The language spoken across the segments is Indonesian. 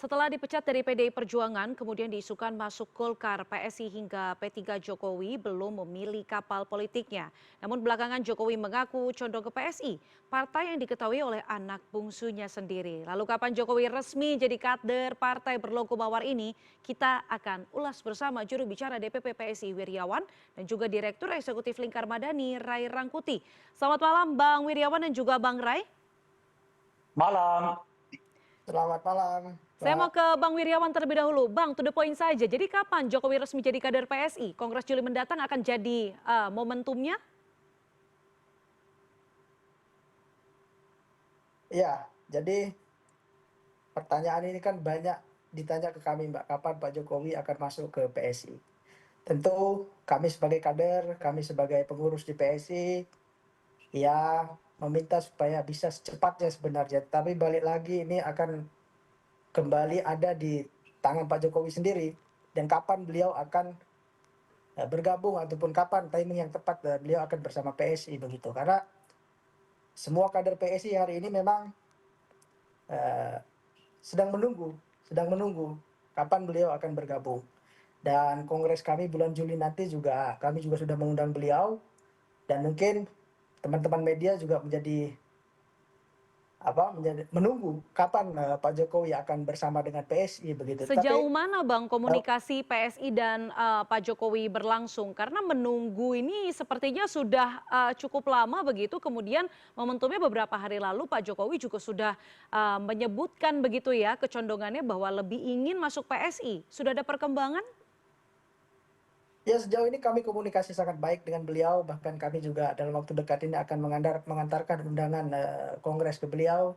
Setelah dipecat dari PDI Perjuangan, kemudian diisukan masuk Golkar, PSI hingga P3 Jokowi belum memilih kapal politiknya. Namun belakangan Jokowi mengaku condong ke PSI, partai yang diketahui oleh anak bungsunya sendiri. Lalu kapan Jokowi resmi jadi kader partai berlogo mawar ini? Kita akan ulas bersama juru bicara DPP PSI Wiryawan dan juga Direktur Eksekutif Lingkar Madani Rai Rangkuti. Selamat malam Bang Wiryawan dan juga Bang Rai. Malam. Selamat malam, Saya Mbak. mau ke Bang Wiryawan terlebih dahulu. Bang, to the point saja. Jadi kapan Jokowi resmi jadi kader PSI? Kongres Juli mendatang akan jadi momentumnya? Ya, jadi pertanyaan ini kan banyak ditanya ke kami, Mbak, kapan Pak Jokowi akan masuk ke PSI. Tentu kami sebagai kader, kami sebagai pengurus di PSI, ya meminta supaya bisa secepatnya sebenarnya. Tapi balik lagi ini akan kembali ada di tangan Pak Jokowi sendiri dan kapan beliau akan bergabung ataupun kapan timing yang tepat beliau akan bersama PSI begitu. Karena semua kader PSI hari ini memang eh, sedang menunggu kapan beliau akan bergabung. Dan kongres kami bulan Juli nanti juga kami juga sudah mengundang beliau dan mungkin teman-teman media juga menjadi menunggu kapan Pak Jokowi akan bersama dengan PSI begitu. Sejauh Tapi mana Bang komunikasi PSI dan Pak Jokowi berlangsung? Karena menunggu ini sepertinya sudah cukup lama begitu. Kemudian momentumnya beberapa hari lalu Pak Jokowi juga sudah menyebutkan begitu ya kecondongannya bahwa lebih ingin masuk PSI. Sudah ada perkembangan? ya sejauh ini kami komunikasi sangat baik dengan beliau, bahkan kami juga dalam waktu dekat ini akan mengantarkan undangan kongres ke beliau.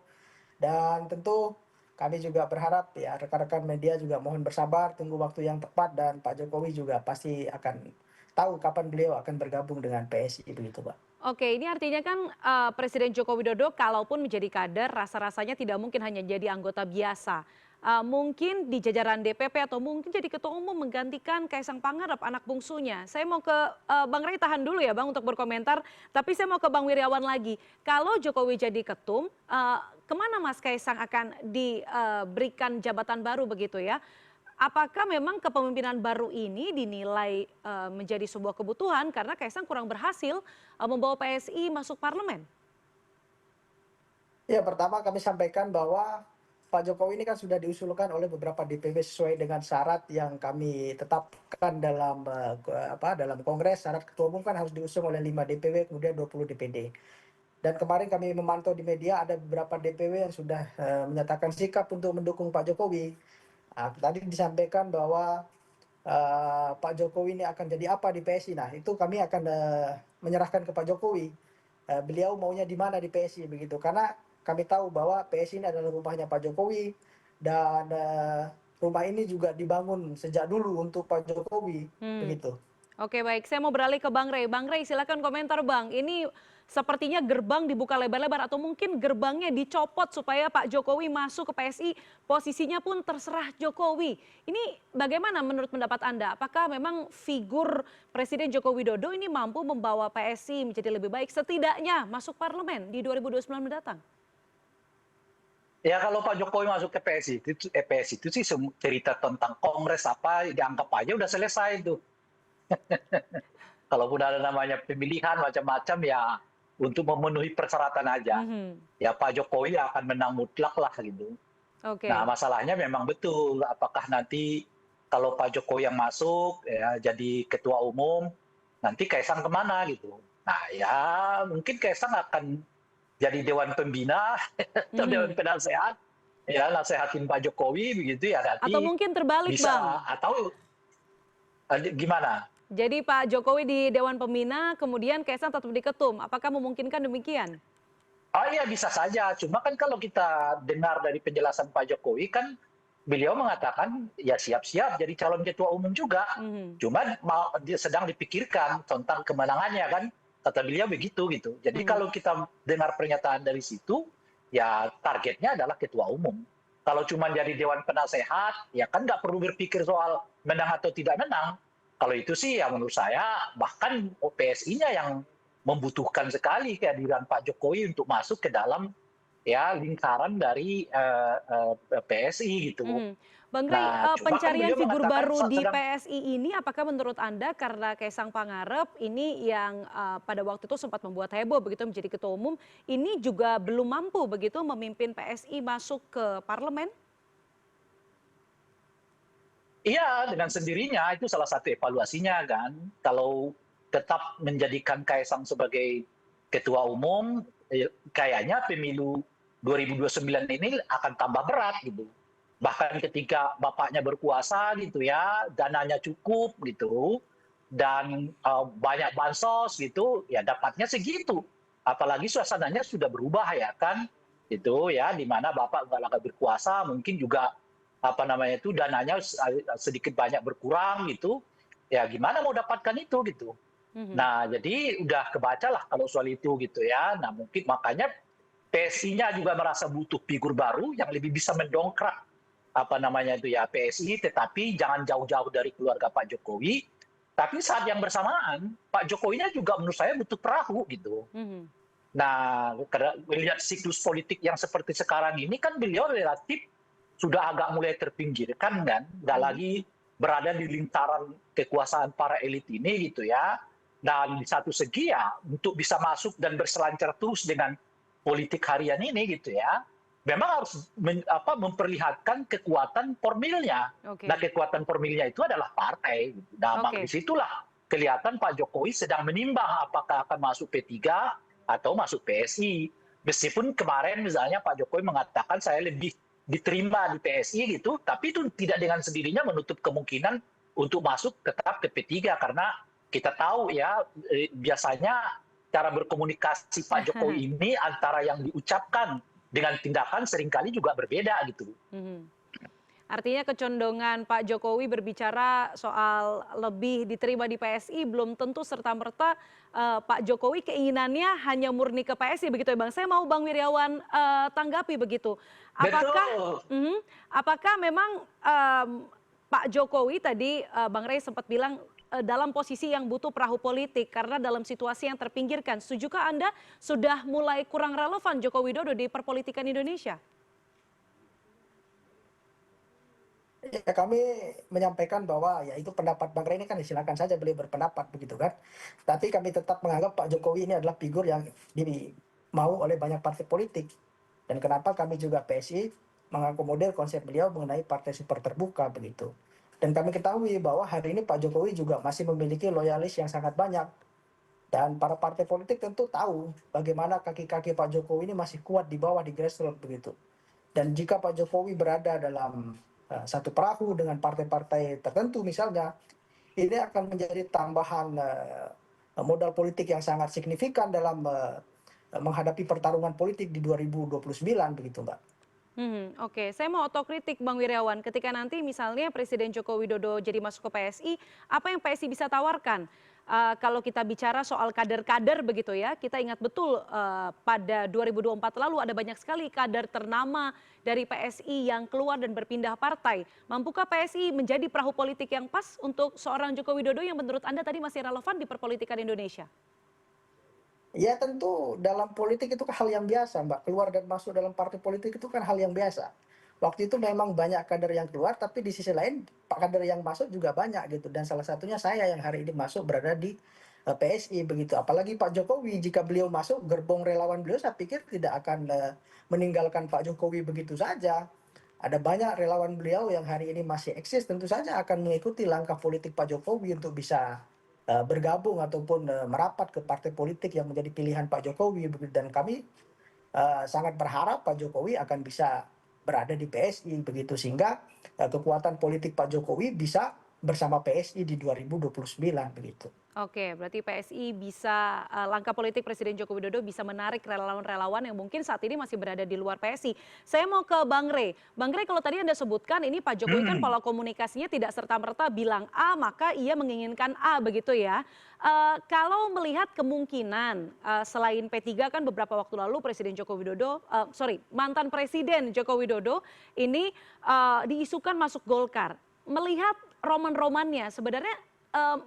Dan tentu kami juga berharap ya rekan-rekan media juga mohon bersabar, tunggu waktu yang tepat dan Pak Jokowi juga pasti akan tahu kapan beliau akan bergabung dengan PSI begitu, Pak. Oke, ini artinya kan Presiden Joko Widodo kalaupun menjadi kader, rasa-rasanya tidak mungkin hanya jadi anggota biasa. Mungkin di jajaran DPP atau mungkin jadi ketua umum menggantikan Kaisang Pangarep, anak bungsunya. Saya mau ke Bang Ray, tahan dulu ya Bang untuk berkomentar. Tapi saya mau ke Bang Wiryawan lagi. Kalau Jokowi jadi ketum, kemana Mas Kaisang akan diberikan jabatan baru begitu ya? Apakah memang kepemimpinan baru ini dinilai menjadi sebuah kebutuhan karena Kaisang kurang berhasil membawa PSI masuk parlemen? Ya, pertama kami sampaikan bahwa Pak Jokowi ini kan sudah diusulkan oleh beberapa DPW sesuai dengan syarat yang kami tetapkan dalam dalam kongres. Syarat ketua umum kan harus diusung oleh 5 DPW kemudian 20 DPD. Dan kemarin kami memantau di media ada beberapa DPW yang sudah menyatakan sikap untuk mendukung Pak Jokowi. Tadi disampaikan bahwa Pak Jokowi ini akan jadi apa di PSI. Nah, itu kami akan menyerahkan ke Pak Jokowi. Beliau maunya di mana di PSI begitu. Karena kami tahu bahwa PSI ini adalah rumahnya Pak Jokowi dan rumah ini juga dibangun sejak dulu untuk Pak Jokowi begitu. Oke baik, saya mau beralih ke Bang Ray. Bang Ray silakan komentar Bang. Ini sepertinya gerbang dibuka lebar-lebar atau mungkin gerbangnya dicopot supaya Pak Jokowi masuk ke PSI, posisinya pun terserah Jokowi. Ini bagaimana menurut pendapat Anda? Apakah memang figur Presiden Joko Widodo ini mampu membawa PSI menjadi lebih baik setidaknya masuk parlemen di 2029 mendatang? Ya kalau Pak Jokowi masuk ke PSI itu sih cerita tentang kongres apa dianggap aja udah selesai itu. Kalaupun ada namanya pemilihan macam-macam ya untuk memenuhi persyaratan aja. Ya Pak Jokowi akan menang mutlak lah gitu. Nah Oke. masalahnya memang betul apakah nanti kalau Pak Jokowi yang masuk ya jadi ketua umum nanti Kaisang kemana gitu. Nah ya mungkin Kaisang akan jadi dewan pembina atau dewan penasehat ya nasehatin Pak Jokowi begitu ya Atau nanti mungkin terbalik Bang. bisa atau gimana. Jadi Pak Jokowi di Dewan Pembina, kemudian Kaisang tetap di Ketum. Apakah memungkinkan demikian? Oh iya bisa saja, cuma kan kalau kita dengar dari penjelasan Pak Jokowi kan beliau mengatakan ya siap-siap jadi calon ketua umum juga. Cuma dia sedang dipikirkan tentang kemenangannya kan, kata beliau begitu gitu. Jadi kalau kita dengar pernyataan dari situ, ya targetnya adalah ketua umum. Kalau cuma jadi dewan penasehat, ya kan nggak perlu berpikir soal menang atau tidak menang. Kalau itu sih ya menurut saya bahkan PSI-nya yang membutuhkan sekali kehadiran Pak Jokowi untuk masuk ke dalam ya lingkaran dari PSI gitu. Mhm. Bang Rey, Nah, cuma kan pencarian beliau figur mengatakan baru di sedang PSI ini apakah menurut Anda karena Kaisang Pangarep ini yang, pada waktu itu sempat membuat heboh begitu menjadi ketua umum, ini juga belum mampu begitu memimpin PSI masuk ke parlemen? iya, dengan sendirinya itu salah satu evaluasinya kan. Kalau tetap menjadikan Kaisang sebagai ketua umum, kayaknya pemilu 2029 ini akan tambah berat gitu. Bahkan ketika bapaknya berkuasa gitu ya, dananya cukup gitu, dan banyak bansos gitu, ya dapatnya segitu. Apalagi suasananya sudah berubah ya kan, itu ya, di mana bapak nggak lagi berkuasa, mungkin juga apa namanya itu dananya sedikit banyak berkurang gitu, ya gimana mau dapatkan itu gitu. Mhm. Nah jadi udah kebaca lah kalau soal itu gitu ya. Nah mungkin makanya PSI-nya juga merasa butuh figur baru yang lebih bisa mendongkrak apa namanya itu ya PSI, tetapi jangan jauh-jauh dari keluarga Pak Jokowi. Tapi saat yang bersamaan Pak Jokowinya juga menurut saya butuh perahu gitu. Mhm. Nah, karena melihat siklus politik yang seperti sekarang ini kan beliau relatif sudah agak mulai terpinggirkan kan, nggak Mhm. lagi berada di lingkaran kekuasaan para elit ini gitu ya. Dan di satu segi ya untuk bisa masuk dan berselancar terus dengan politik harian ini gitu ya, memang harus memperlihatkan kekuatan formilnya. Nah Oke. kekuatan formilnya itu adalah partai. Nah maka Oke. disitulah kelihatan Pak Jokowi sedang menimbang apakah akan masuk P3 atau masuk PSI. Meskipun kemarin misalnya Pak Jokowi mengatakan saya lebih diterima di PSI gitu, tapi itu tidak dengan sendirinya menutup kemungkinan untuk masuk tetap ke P3 karena kita tahu ya biasanya cara berkomunikasi Pak Jokowi ini antara yang diucapkan dengan tindakan seringkali juga berbeda gitu. Mhm. Artinya kecondongan Pak Jokowi berbicara soal lebih diterima di PSI belum tentu serta-merta, Pak Jokowi keinginannya hanya murni ke PSI begitu ya Bang? Saya mau Bang Wiryawan, tanggapi begitu. Apakah Betul. mhm, apakah memang, Pak Jokowi tadi, Bang Rey sempat bilang, dalam posisi yang butuh perahu politik karena dalam situasi yang terpinggirkan. Setujukah Anda sudah mulai kurang relevan Joko Widodo di perpolitikan Indonesia? Ya, kami menyampaikan bahwa ya itu pendapat Bang Rey ini kan silakan saja beliau berpendapat begitu kan. Tapi kami tetap menganggap Pak Jokowi ini adalah figur yang mau oleh banyak partai politik. Dan kenapa kami juga PSI mengakomodir konsep beliau mengenai partai super terbuka begitu. Dan kami ketahui bahwa hari ini Pak Jokowi juga masih memiliki loyalis yang sangat banyak. Dan para partai politik tentu tahu bagaimana kaki-kaki Pak Jokowi ini masih kuat di bawah di grassroots begitu. Dan jika Pak Jokowi berada dalam satu perahu dengan partai-partai tertentu misalnya, ini akan menjadi tambahan modal politik yang sangat signifikan dalam menghadapi pertarungan politik di 2029 begitu Mbak. Oke. Saya mau otokritik Bang Wiryawan, ketika nanti misalnya Presiden Joko Widodo jadi masuk ke PSI, apa yang PSI bisa tawarkan? Kalau kita bicara soal kader-kader begitu ya, kita ingat betul, pada 2024 lalu ada banyak sekali kader ternama dari PSI yang keluar dan berpindah partai. Mampukah PSI menjadi perahu politik yang pas untuk seorang Joko Widodo yang menurut Anda tadi masih relevan di perpolitikan Indonesia? Ya tentu dalam politik itu hal yang biasa Mbak, keluar dan masuk dalam partai politik itu kan hal yang biasa. Waktu itu memang banyak kader yang keluar, tapi di sisi lain kader yang masuk juga banyak gitu. Dan salah satunya saya yang hari ini masuk berada di PSI begitu. Apalagi Pak Jokowi jika beliau masuk gerbong relawan beliau, saya pikir tidak akan meninggalkan Pak Jokowi begitu saja. Ada banyak relawan beliau yang hari ini masih eksis, tentu saja akan mengikuti langkah politik Pak Jokowi untuk bisa bergabung ataupun merapat ke partai politik yang menjadi pilihan Pak Jokowi dan kami sangat berharap Pak Jokowi akan bisa berada di PSI begitu sehingga kekuatan politik Pak Jokowi bisa bersama PSI di 2029 begitu. Oke, berarti PSI bisa, langkah politik Presiden Joko Widodo bisa menarik relawan-relawan yang mungkin saat ini masih berada di luar PSI. Saya mau ke Bang Rey. Bang Rey, kalau tadi Anda sebutkan ini Pak Jokowi kan pola komunikasinya tidak serta-merta bilang A, maka ia menginginkan A begitu ya. Kalau melihat kemungkinan, selain P3 kan beberapa waktu lalu Presiden Joko Widodo, mantan Presiden Joko Widodo ini, diisukan masuk Golkar. Melihat roman-romannya sebenarnya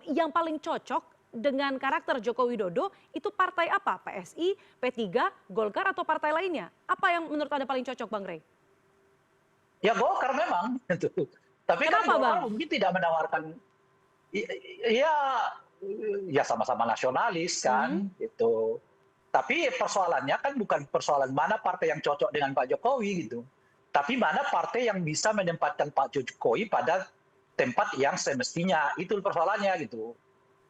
yang paling cocok dengan karakter Joko Widodo itu partai apa? PSI, P3, Golkar atau partai lainnya? Apa yang menurut Anda paling cocok, Bang Rey? Ya Golkar memang gitu. Tapi kan Kenapa, Bang? Golkar mungkin tidak menawarkan ya ya sama-sama nasionalis Mhm. kan gitu. Tapi persoalannya kan bukan persoalan mana partai yang cocok dengan Pak Jokowi gitu. Tapi mana partai yang bisa menempatkan Pak Jokowi pada tempat yang semestinya. Itu persoalannya gitu.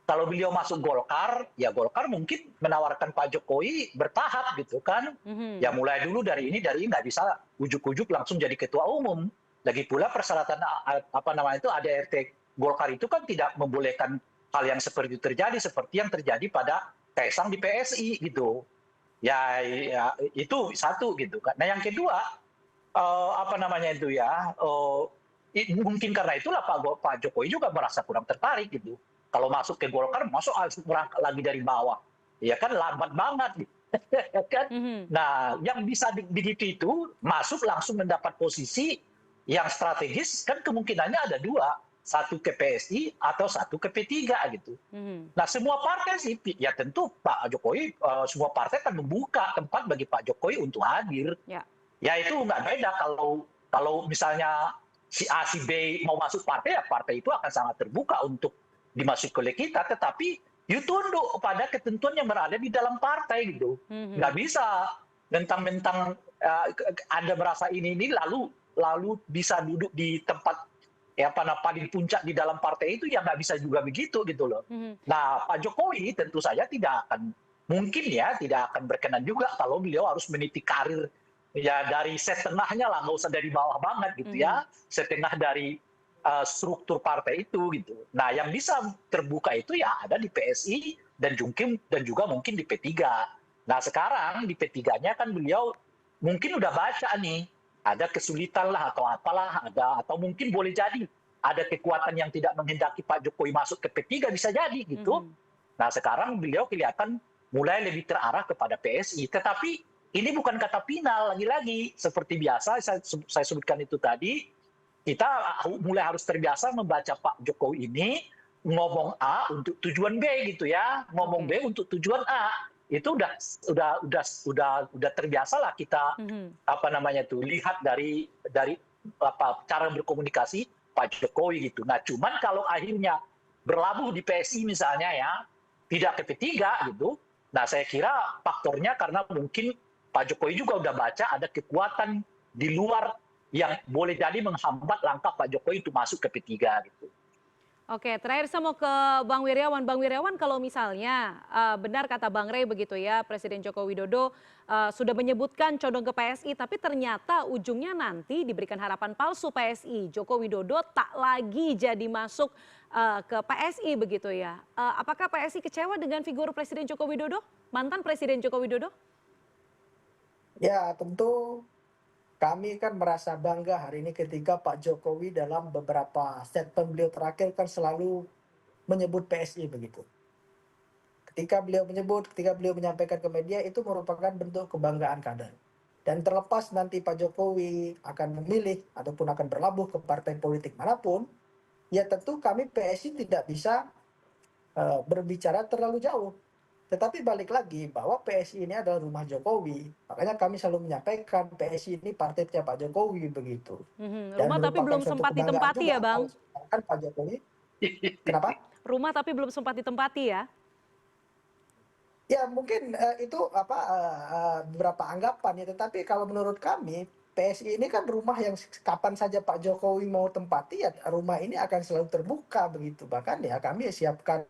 Kalau beliau masuk Golkar, ya Golkar mungkin menawarkan Pak Jokowi bertahap gitu kan. Mhm. Ya mulai dulu dari ini nggak bisa ujuk-ujuk langsung jadi ketua umum. Lagi pula persyaratan apa namanya itu ADRT Golkar itu kan tidak membolehkan hal yang seperti itu terjadi seperti yang terjadi pada Kaisang di PSI gitu. Ya itu satu gitu kan. Nah yang kedua apa namanya itu ya mungkin karena itulah Pak Jokowi juga merasa kurang tertarik gitu. Kalau masuk ke Golkar, masuk berangkat lagi dari bawah, ya kan lambat banget. Gitu. Kan? Mhm. Nah, yang bisa begitu itu masuk langsung mendapat posisi yang strategis kan kemungkinannya ada dua, satu ke PSI atau satu ke P3 gitu. Mhm. Nah, semua partai sih, ya tentu Pak Jokowi, semua partai akan membuka tempat bagi Pak Jokowi untuk hadir. Ya. Ya itu nggak beda kalau misalnya si A, si B mau masuk partai, ya partai itu akan sangat terbuka untuk dimasuk oleh kita, tetapi you tunduk pada ketentuan yang berada di dalam partai gitu. Nggak Mhm. bisa mentang-mentang Anda merasa ini lalu bisa duduk di tempat ya apa paling puncak di dalam partai itu ya nggak bisa juga begitu gitu loh. Mhm. Nah Pak Jokowi tentu saja tidak akan mungkin ya tidak akan berkenan juga kalau beliau harus meniti karir ya dari setengahnya lah nggak usah dari bawah banget gitu Mhm. ya setengah dari struktur partai itu gitu. Nah yang bisa terbuka itu ya ada di PSI dan juga mungkin di P3. Nah sekarang di P3-nya kan beliau mungkin udah baca nih ada kesulitan lah atau apalah ada atau mungkin boleh jadi ada kekuatan yang tidak menghendaki Pak Jokowi masuk ke P3 bisa jadi gitu. Mhm. Nah sekarang beliau kelihatan mulai lebih terarah kepada PSI. Tetapi ini bukan kata final lagi-lagi. Seperti biasa saya sebutkan itu tadi, kita mulai harus terbiasa membaca Pak Jokowi ini ngomong A untuk tujuan B gitu ya, ngomong Oke. B untuk tujuan A. Itu udah terbiasa lah kita Mhm. apa namanya tuh lihat dari apa cara berkomunikasi Pak Jokowi gitu. Nah, cuman kalau akhirnya berlabuh di PSI misalnya ya, tidak ke P3 gitu. Nah, saya kira faktornya karena mungkin Pak Jokowi juga udah baca ada kekuatan di luar yang boleh jadi menghambat langkah Pak Jokowi untuk masuk ke P3 gitu. Oke, terakhir saya mau ke Bang Wiryawan. Bang Wiryawan, kalau misalnya benar kata Bang Rey begitu ya, Presiden Joko Widodo sudah menyebutkan condong ke PSI, tapi ternyata ujungnya nanti diberikan harapan palsu PSI. Joko Widodo tak lagi jadi masuk ke PSI begitu ya. Apakah PSI kecewa dengan figur Presiden Joko Widodo, mantan Presiden Joko Widodo? Ya, tentu kami kan merasa bangga hari ini ketika Pak Jokowi dalam beberapa statement beliau terakhir kan selalu menyebut PSI begitu. Ketika beliau menyampaikan ke media itu merupakan bentuk kebanggaan kader. Dan terlepas nanti Pak Jokowi akan memilih ataupun akan berlabuh ke partai politik manapun, ya tentu kami PSI tidak bisa berbicara terlalu jauh. Tetapi balik lagi bahwa PSI ini adalah rumah Jokowi. Makanya kami selalu menyampaikan PSI ini partainya Pak Jokowi begitu. Mhm, Dan rumah tapi merupakan belum suatu sempat kebanggaan ditempati ya juga Bang? kalau misalkan Pak Jokowi, kenapa? Rumah tapi belum sempat ditempati ya? Ya mungkin itu apa beberapa anggapan ya, tetapi kalau menurut kami PSI ini kan rumah yang kapan saja Pak Jokowi mau tempati ya rumah ini akan selalu terbuka begitu. Bahkan ya kami siapkan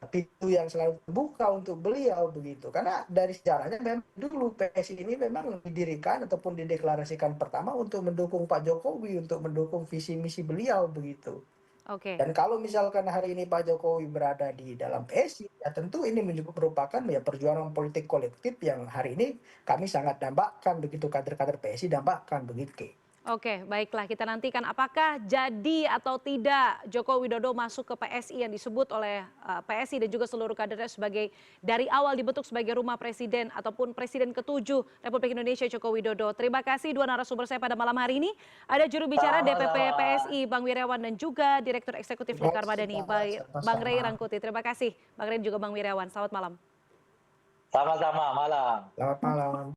pintu yang selalu terbuka untuk beliau begitu. Karena dari sejarahnya memang dulu PSI ini memang didirikan ataupun dideklarasikan pertama untuk mendukung Pak Jokowi, untuk mendukung visi misi beliau begitu. Oke. Dan kalau misalkan hari ini Pak Jokowi berada di dalam PSI, ya tentu ini merupakan ya perjuangan politik kolektif yang hari ini kami sangat dambakan begitu kader-kader PSI dambakan begitu. Oke, baiklah kita nantikan apakah jadi atau tidak Joko Widodo masuk ke PSI yang disebut oleh PSI dan juga seluruh kadernya sebagai dari awal dibentuk sebagai rumah presiden ataupun presiden ke-7 Republik Indonesia Joko Widodo. Terima kasih dua narasumber saya pada malam hari ini. Ada juru bicara DPP Sama-sama. PSI Bang Wirawan dan juga Direktur Eksekutif Lingkar Madani Bang Ray Sama-sama. Rangkuti. Terima kasih Bang Ray dan juga Bang Wirawan. Selamat malam. Sama-sama, malam. Selamat malam.